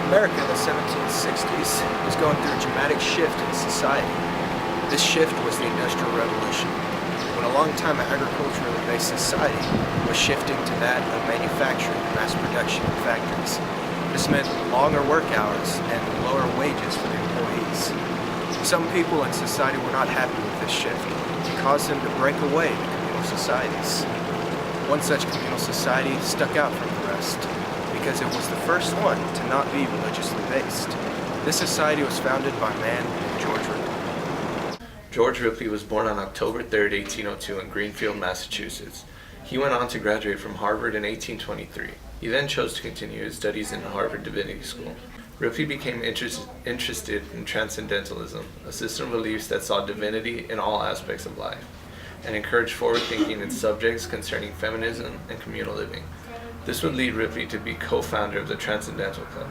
America in the 1760s was going through a dramatic shift in society. This shift was the Industrial Revolution, when a long-time agriculturally based society was shifting to that of manufacturing and mass production in factories. This meant longer work hours and lower wages for the employees. Some people in society were not happy with this shift. It caused them to break away into communal societies. One such communal society stuck out from the rest because it was the first one to not be religiously based. This society was founded by a man named George Ripley. George Ripley was born on October 3, 1802 in Greenfield, Massachusetts. He went on to graduate from Harvard in 1823. He then chose to continue his studies in Harvard Divinity School. Ripley became interested in Transcendentalism, a system of beliefs that saw divinity in all aspects of life, and encouraged forward thinking in subjects concerning feminism and communal living. This would lead Ripley to be co-founder of the Transcendental Club.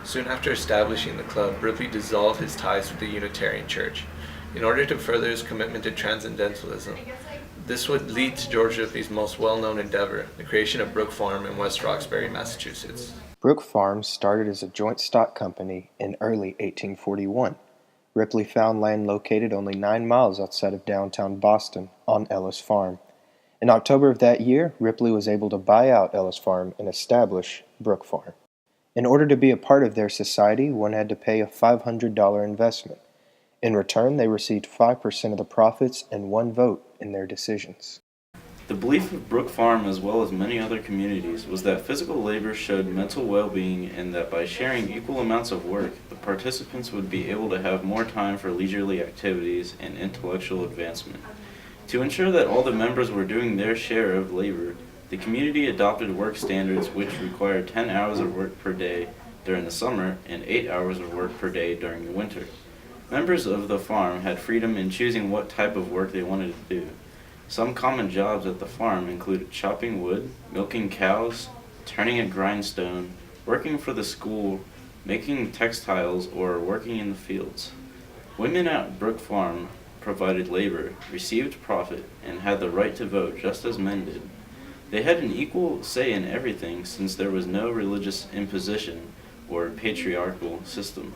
Soon after establishing the club, Ripley dissolved his ties with the Unitarian Church. In order to further his commitment to Transcendentalism, this would lead to George Ripley's most well-known endeavor, the creation of Brook Farm in West Roxbury, Massachusetts. Brook Farm started as a joint stock company in early 1841. Ripley found land located only 9 miles outside of downtown Boston on Ellis Farm. In October of that year, Ripley was able to buy out Ellis Farm and establish Brook Farm. In order to be a part of their society, one had to pay a $500 investment. In return, they received 5% of the profits and 1 vote in their decisions. The belief of Brook Farm, as well as many other communities, was that physical labor showed mental well-being and that by sharing equal amounts of work, the participants would be able to have more time for leisurely activities and intellectual advancement. To ensure that all the members were doing their share of labor, the community adopted work standards which required 10 hours of work per day during the summer and 8 hours of work per day during the winter. Members of the farm had freedom in choosing what type of work they wanted to do. Some common jobs at the farm included chopping wood, milking cows, turning a grindstone, working for the school, making textiles, or working in the fields. Women at Brook Farm provided labor, received profit, and had the right to vote just as men did. They had an equal say in everything since there was no religious imposition or patriarchal system,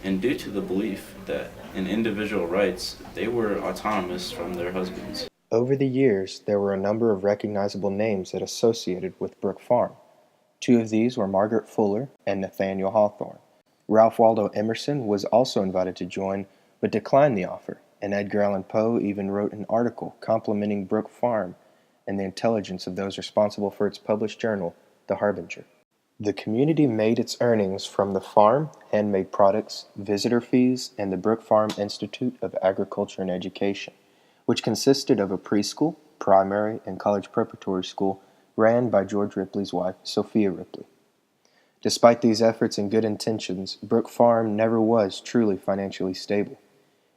and due to the belief that in individual rights, they were autonomous from their husbands. Over the years, there were a number of recognizable names that associated with Brook Farm. 2 of these were Margaret Fuller and Nathaniel Hawthorne. Ralph Waldo Emerson was also invited to join, but declined the offer, and Edgar Allan Poe even wrote an article complimenting Brook Farm and the intelligence of those responsible for its published journal, The Harbinger. The community made its earnings from the farm, handmade products, visitor fees, and the Brook Farm Institute of Agriculture and Education, which consisted of a preschool, primary, and college preparatory school ran by George Ripley's wife, Sophia Ripley. Despite these efforts and good intentions, Brook Farm never was truly financially stable.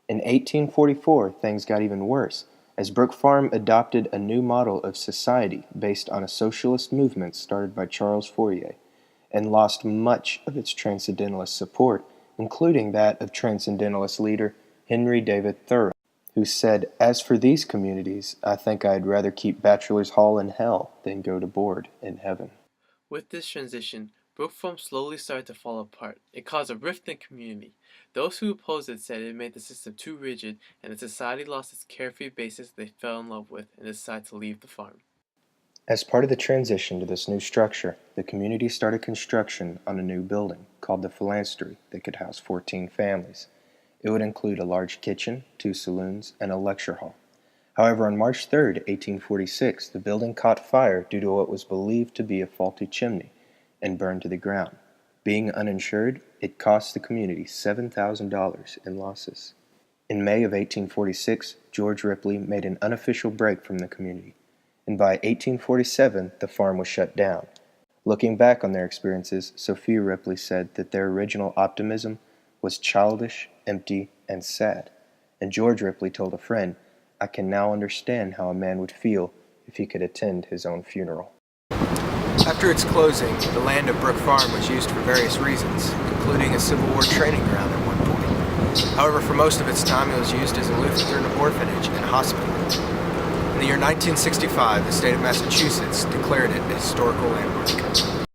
In 1844, things got even worse, as Brook Farm adopted a new model of society based on a socialist movement started by Charles Fourier, and lost much of its Transcendentalist support, including that of Transcendentalist leader Henry David Thoreau, who said, "As for these communities, I think I'd rather keep Bachelor's Hall in hell than go to board in heaven." With this transition, Brook Farm slowly started to fall apart. It caused a rift in the community. Those who opposed it said it made the system too rigid and the society lost its carefree basis they fell in love with and decided to leave the farm. As part of the transition to this new structure, the community started construction on a new building called the Phalanstery that could house 14 families. It would include a large kitchen, 2 saloons, and a lecture hall. However, on March 3, 1846, the building caught fire due to what was believed to be a faulty chimney and burned to the ground. Being uninsured, it cost the community $7,000 in losses. In May of 1846, George Ripley made an unofficial break from the community, and by 1847, the farm was shut down. Looking back on their experiences, Sophia Ripley said that their original optimism was childish, empty, and sad, and George Ripley told a friend, "I can now understand how a man would feel if he could attend his own funeral." After its closing, the land of Brook Farm was used for various reasons, including a Civil War training ground at one point. However, for most of its time, it was used as a Lutheran orphanage and hospital. In the year 1965, the state of Massachusetts declared it a historical landmark.